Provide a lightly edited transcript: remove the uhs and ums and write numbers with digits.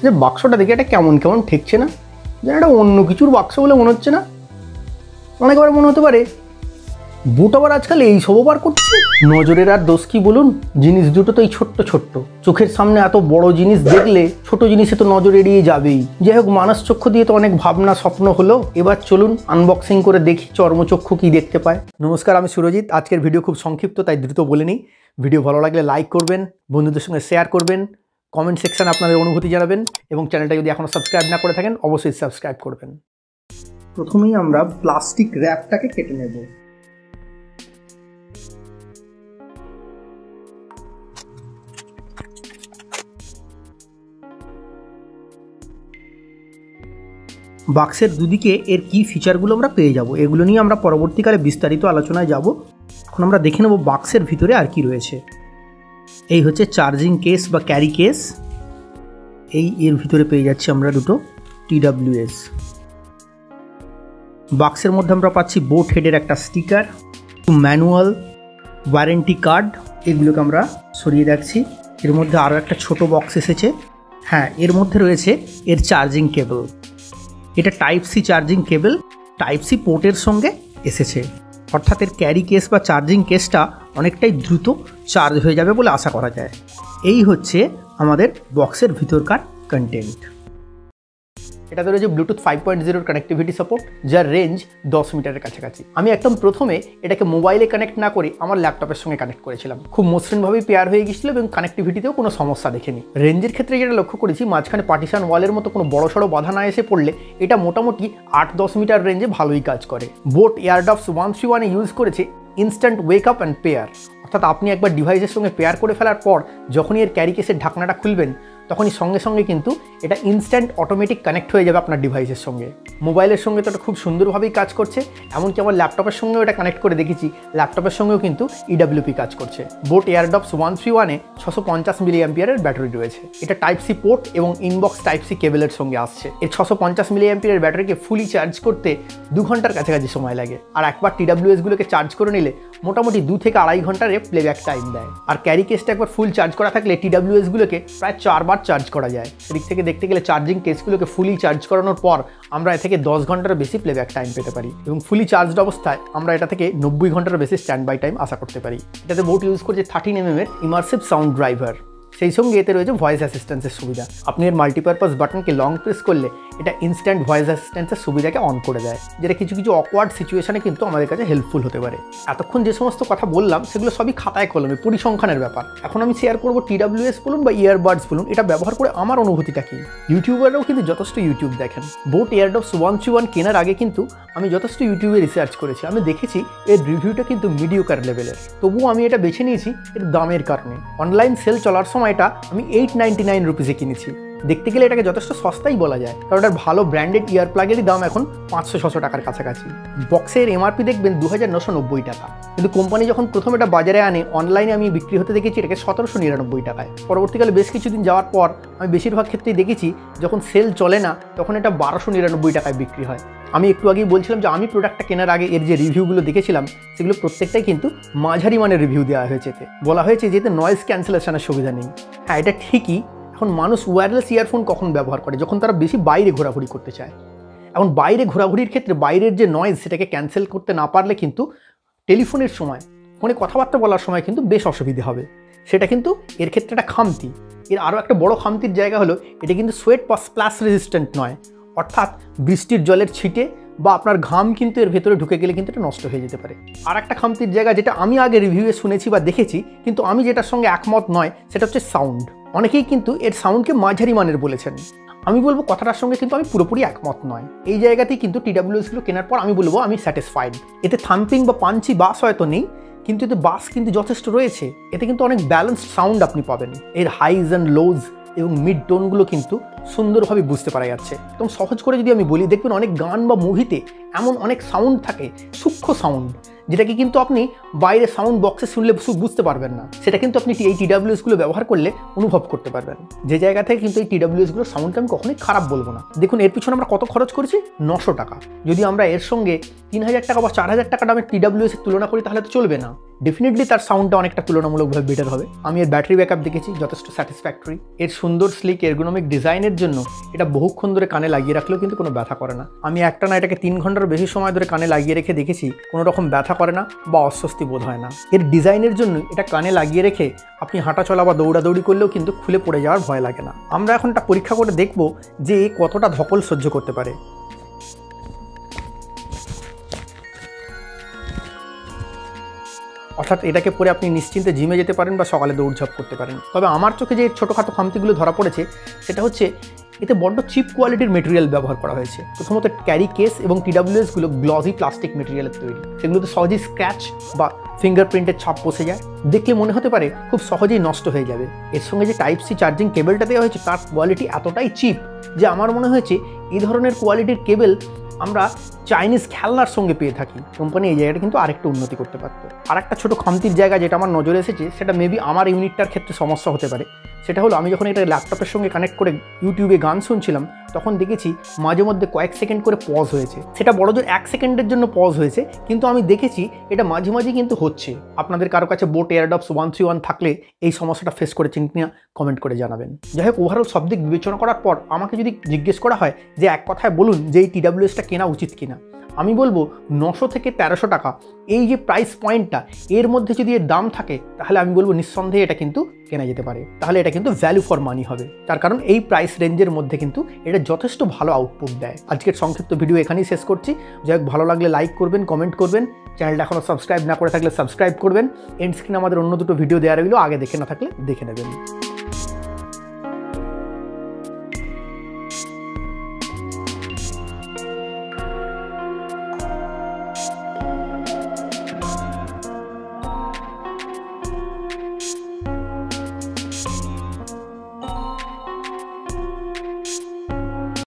যে বাক্সটা দেখে এটা কেমন কেমন ঠেকছে না, যেন এটা অন্য কিছুর বাক্স বলে মনে হচ্ছে না। অনেকবার মনে হতে পারে বুট আবার আজকাল এই সব বার করছে। নজরের আর দোষ কি বলুন, জিনিস দুটো তো এই ছোট্ট ছোট্ট, চোখের সামনে এত বড় জিনিস দেখলে ছোট জিনিসে তো নজর এড়িয়ে যাবেই। যাই হোক, মানস চক্ষু দিয়ে তো অনেক ভাবনা স্বপ্ন হলো, এবার চলুন আনবক্সিং করে দেখি চর্মচক্ষু কি দেখতে পায়। নমস্কার, আমি সুরজিৎ। আজকের ভিডিও খুব সংক্ষিপ্ত, তাই দ্রুত বলে নিই। ভিডিও ভালো লাগলে লাইক করবেন, বন্ধুদের সঙ্গে শেয়ার করবেন, কমেন্ট সেকশানে আপনাদের অনুভূতি জানাবেন এবং চ্যানেলটা যদি এখনও সাবস্ক্রাইব না করে থাকেন অবশ্যই সাবস্ক্রাইব করবেন। প্রথমেই আমরা প্লাস্টিক র্যাপটাকে কেটে নেব। বাক্সের দুদিকে এর কি ফিচারগুলো আমরা পেয়ে যাব, এগুলো নিয়ে আমরা পরবর্তীকালে বিস্তারিত আলোচনায় যাব। এখন আমরা দেখে নেব বাক্সের ভিতরে আর কি রয়েছে। এই হচ্ছে চার্জিং কেস বা ক্যারি কেস। এর ভিতরে পেয়ে যাচ্ছি আমরা দুটো TWS। বাক্সের মধ্যে আমরা পাচ্ছি বোট হেডের একটা স্টিকার, ম্যানুয়াল, ওয়ারেন্টি কার্ড। এগুলোকে আমরা সরিয়ে রাখছি। এর মধ্যে আরও একটা ছোট বক্স এসেছে। হ্যাঁ, এর মধ্যে রয়েছে এর চার্জিং কেবল। এটা type C charging cable, type C পোর্টের সঙ্গে এসেছে, অর্থাৎ এর ক্যারি কেস বা চার্জিং কেসটা অনেকটাই দ্রুত চার্জ হয়ে যাবে বলে আশা করা যায়। এই হচ্ছে আমাদের বক্সের ভিতরকার কন্টেন্ট। এটাতে রয়েছে ব্লুটুথ 5.0 কানেক্টিভিটি সাপোর্ট, যার রেঞ্জ 10 মিটারের কাছাকাছি। আমি একদম প্রথমে এটাকে মোবাইলে কানেক্ট না করে আমার ল্যাপটপের সঙ্গে কানেক্ট করেছিলাম। খুব মসৃণভাবেই পেয়ার হয়ে গিয়েছিল এবং কানেক্টিভিটিতেও কোনো সমস্যা দেখেনি। রেঞ্জের ক্ষেত্রে যেটা লক্ষ্য করেছি, মাঝখানে পার্টিশন ওয়ালের মতো কোনো বড়সড় বাধা না এসে পড়লে এটা মোটামুটি 8-10 মিটার রেঞ্জে ভালোই কাজ করে। বোট এয়ারডপস 131-এ ইউজ করেছে instant wake up and pair, অর্থাৎ আপনি একবার ডিভাইসের সঙ্গে পেয়ার করে ফেলার পর যখনই এর ক্যারি কেসের ঢাকনাটা খুলবেন তখনই সঙ্গে সঙ্গে কিন্তু এটা ইনস্ট্যান্ট অটোমেটিক কানেক্ট হয়ে যাবে আপনার ডিভাইসের সঙ্গে। মোবাইলের সঙ্গে তো এটা খুব সুন্দরভাবেই কাজ করছে, এমনকি আমার ল্যাপটপের সঙ্গেও এটা কানেক্ট করে দেখেছি, ল্যাপটপের সঙ্গেও কিন্তু EWP কাজ করছে। বোট এয়ারডপস 131-এ 650 মিলিঅ্যাম্পিয়ারের ব্যাটারি রয়েছে। এটা টাইপ সি পোর্ট এবং ইনবক্স টাইপ সি কেবলের সঙ্গে আসছে। এর 650 মিলিঅ্যাম্পিয়ারের ব্যাটারিকে ফুলি চার্জ করতে 2 ঘন্টার কাছাকাছি সময় লাগে, আর একবার TWS-গুলোকে চার্জ করে নিলে মোটামুটি 2 থেকে 2.5 ঘন্টার প্লেব্যাক টাইম দেয়। আর ক্যারি কেসটা একবার ফুল চার্জ করা থাকলে TWS-গুলোকে প্রায় 4 বার চার্জ করা যায়। সেদিক থেকে দেখতে গেলে চার্জিং কেসগুলোকে ফুলি চার্জ করানোর পর আমরা এ থেকে 10 ঘন্টার বেশি প্লেব্যাক টাইম পেতে পারি এবং ফুলি চার্জড অবস্থায় আমরা এটা থেকে 90 ঘন্টার বেশি স্ট্যান্ড বাই টাইম আশা করতে পারি। এটাতে বোট ইউজ করছে 13mm এর ইমার্সিভ সাউন্ড ড্রাইভার। সেই সঙ্গে এতে রয়েছে ভয়েস অ্যাসিস্ট্যান্সের সুবিধা। আপনি এর মাল্টিপারপাস বাটনকে লং প্রেস করলে এটা ইনস্ট্যান্ট ভয়েস অ্যাসিস্ট্যান্সের সুবিধাকে অন করে দেয়, যেটা কিছু কিছু অকওয়ার্ড সিচুয়েশনে কিন্তু আমাদের কাছে হেল্পফুল হতে পারে। এতক্ষণ যে সমস্ত কথা বললাম সেগুলো সবই খাতায় কলমে পরিসংখ্যানের ব্যাপার। এখন আমি শেয়ার করবো TWS বলুন বা ইয়ারবাডস বলুন, এটা ব্যবহার করে আমার অনুভূতিটা কি। ইউটিউবাররাও কিন্তু যথেষ্ট ইউটিউব দেখেন। বোট এয়ারডপস 131 কেনার আগে কিন্তু আমি যথেষ্ট ইউটিউবে রিসার্চ করেছি। আমি দেখেছি এর রিভিউটা কিন্তু মিডিওকার লেভেলের, তবুও আমি এটা বেছে নিয়েছি এর দামের কারণে। অনলাইন সেল চলার সময় এটা আমি 899 রুপিসে কিনেছি। দেখতে গেলে এটাকে যথেষ্ট সস্তাই বলা যায়, কারণ এটার ভালো ব্র্যান্ডেড ইয়ার প্লাগেরই দাম এখন 500-600 টাকার কাছাকাছি। বক্সের MRP দেখবেন 2990 টাকা, কিন্তু কোম্পানি যখন প্রথম এটা বাজারে আনে অনলাইনে আমি বিক্রি হতে দেখেছি এটাকে 1799 টাকায়। পরবর্তীকালে বেশ কিছুদিন যাওয়ার পর আমি বেশিরভাগ ক্ষেত্রেই দেখেছি যখন সেল চলে না তখন এটা 1299 টাকায় বিক্রি হয়। আমি একটু আগেই বলছিলাম যে আমি প্রোডাক্টটা কেনার আগে এর যে রিভিউগুলো দেখেছিলাম সেগুলো প্রত্যেকটাই কিন্তু মাঝারি মানের রিভিউ দেওয়া হয়েছে। বলা হয়েছে যে এতে নয়েজ ক্যান্সেলেশনের সুবিধা নেই। হ্যাঁ, এটা ঠিকই। এখন মানুষ ওয়্যারলেস ইয়ারফোন কখন ব্যবহার করে? যখন তারা বেশি বাইরে ঘোরাঘুরি করতে চায়। এখন বাইরে ঘোরাঘুরির ক্ষেত্রে বাইরের যে নয়েজ সেটাকে ক্যান্সেল করতে না পারলে কিন্তু টেলিফোনের সময়, ফোনে কথাবার্তা বলার সময় কিন্তু বেশ অসুবিধে হবে। সেটা কিন্তু এর ক্ষেত্রে একটা খামতি। এর আরও একটা বড় খামতির জায়গা হলো এটা কিন্তু সোয়েট বা স্প্ল্যাশ রেজিস্ট্যান্ট নয়, অর্থাৎ বৃষ্টির জলের ছিটে বা আপনার ঘাম কিন্তু এর ভেতরে ঢুকে গেলে কিন্তু এটা নষ্ট হয়ে যেতে পারে। আর একটা খামতির জায়গা যেটা আমি আগে রিভিউয়ে শুনেছি বা দেখেছি, কিন্তু আমি যেটার সঙ্গে একমত নয়, সেটা হচ্ছে সাউন্ড। অনেকেই কিন্তু এর সাউন্ডকে মাঝারি মানের বলেছেন। আমি বলবো কথাটার সঙ্গে কিন্তু আমি পুরোপুরি একমত নয়। এই জায়গাতেই কিন্তু TWS-গুলো কেনার পর আমি বলবো আমি স্যাটিসফাইড। এতে থাম্পিং বা পাঞ্চি বাস হয়তো নেই, কিন্তু এতে বাস কিন্তু যথেষ্ট রয়েছে। এতে কিন্তু অনেক ব্যালেন্সড সাউন্ড আপনি পাবেন। এর হাইজ অ্যান্ড লোজ এবং মিড টোনগুলো কিন্তু সুন্দরভাবে বুঝতে পারা যাচ্ছে। একদম সহজ করে যদি আমি বলি, দেখবেন অনেক গান বা মুভিতে এমন অনেক সাউন্ড থাকে, সূক্ষ্ম সাউন্ড, যেটাকে কিন্তু আপনি বাইরে সাউন্ড বক্সে শুনলে বুঝতে পারবেন না। সেটা কিন্তু আপনি এই TWS-গুলো ব্যবহার করলে অনুভব করতে পারবেন। যে জায়গা থেকে কিন্তু এই TWS-গুলোর সাউন্ডকে আমি কখনোই খারাপ বলবো না। দেখুন এর পিছনে আমরা কত খরচ করেছি, 900 টাকা। যদি আমরা এর সঙ্গে 3000 টাকা বা 4000 টাকা দামের TWS এর তুলনা করি তাহলে তো চলবে না। ডেফিনেটলি তার সাউন্ডটা অনেকটা তুলনামূলকভাবে বেটার হবে। আমি এর ব্যাটারি ব্যাকআপ দেখেছি, যথেষ্ট স্যাটিসফ্যাক্টরি। এর সুন্দর স্লিক এরগোনমিক ডিজাইনের জন্য এটা বহুক্ষণ ধরে কানে লাগিয়ে রাখলেও কিন্তু কোনো ব্যথা করে না। আমি একটা না এটাকে 3 ঘন্টার বেশি সময় ধরে কানে লাগিয়ে রেখে দেখেছি, কোনো রকম ব্যথা করে না বা অস্বস্তি বোধ হয় না। এর ডিজাইনের জন্য এটা কানে লাগিয়ে রেখে আপনি হাঁটা চলা বা দৌড়াদৌড়ি করলেও কিন্তু খুলে পড়ে যাওয়ার ভয় লাগে না। আমরা এখন এটা পরীক্ষা করে দেখব যে কতটা ধকল সহ্য করতে পারে। অর্থাৎ এটাকে পরে আপনি নিশ্চিন্তে জিমে যেতে পারেন বা সকালে দৌড়ঝাঁপ করতে পারেন। তবে আমার চোখে যে ছোটোখাটো খামতিগুলো ধরা পড়েছে সেটা হচ্ছে এতে বড্ড চিপ কোয়ালিটির মেটেরিয়াল ব্যবহার করা হয়েছে। প্রথমত ক্যারি কেস এবং TWSগুলো গ্লসি প্লাস্টিক মেটেরিয়ালের তৈরি, সেগুলোতে সহজেই স্ক্র্যাচ বা ফিঙ্গারপ্রিন্টের ছাপ বসে যায়। দেখলে মনে হতে পারে খুব সহজেই নষ্ট হয়ে যাবে। এর সঙ্গে যে টাইপ সি চার্জিং কেবলটা দেওয়া হয়েছে তার কোয়ালিটি এতটাই চিপ যে আমার মনে হয়েছে এই ধরনের কোয়ালিটির কেবল আমরা চাইনিজ খেলনার সঙ্গে পেয়ে থাকি। কোম্পানি এই জায়গাটা কিন্তু আরেকটু উন্নতি করতে পারতো। আর একটা ছোটো খামতির জায়গা যেটা আমার নজরে এসেছে, সেটা মেবি আমার ইউনিটটার ক্ষেত্রে সমস্যা হতে পারে। সেটা হলো আমি যখন এটা ল্যাপটপের সঙ্গে কানেক্ট করে ইউটিউবে গান শুনছিলাম তখন দেখেছি মাঝে মধ্যে কয়েক সেকেন্ড করে পজ হয়েছে। সেটা বড়জোর 1 সেকেন্ডের জন্য পজ হয়েছে, কিন্তু আমি দেখেছি এটা মাঝে মাঝে কিন্তু হচ্ছে। আপনাদের কারো কাছে বোট এয়ারডপস 131 থাকলে এই সমস্যাটা ফেস করেছেন কিনা কমেন্ট করে জানাবেন। যাই হোক, ওভারঅল সব দিক বিবেচনা করার পর আমাকে যদি জিজ্ঞেস করা হয় যে এক কথায় বলুন যে এই TWSটা কেনা উচিত কিনা, আমি বলবো 900 থেকে 1300 টাকা এই যে প্রাইস পয়েন্টটা, এর মধ্যে যদি এর দাম থাকে তাহলে আমি বলবো নিঃসন্দেহে এটা কিন্তু কেনা যেতে পারে। তাহলে এটা কিন্তু ভ্যালু ফর মানি হবে, তার কারণ এই প্রাইস রেঞ্জের মধ্যে কিন্তু এটা যথেষ্ট ভালো আউটপুট দেয়। আজকের সংক্ষিপ্ত ভিডিও এখানেই শেষ করছি। যাই হোক, ভালো লাগলে লাইক করবেন, কমেন্ট করবেন, চ্যানেলটা এখনও সাবস্ক্রাইব না করে থাকলে সাবস্ক্রাইব করবেন। এন্ড স্ক্রিনে আমাদের অন্য দুটো ভিডিও দেওয়া রইল, আগে দেখে না থাকলে দেখে নেবেন।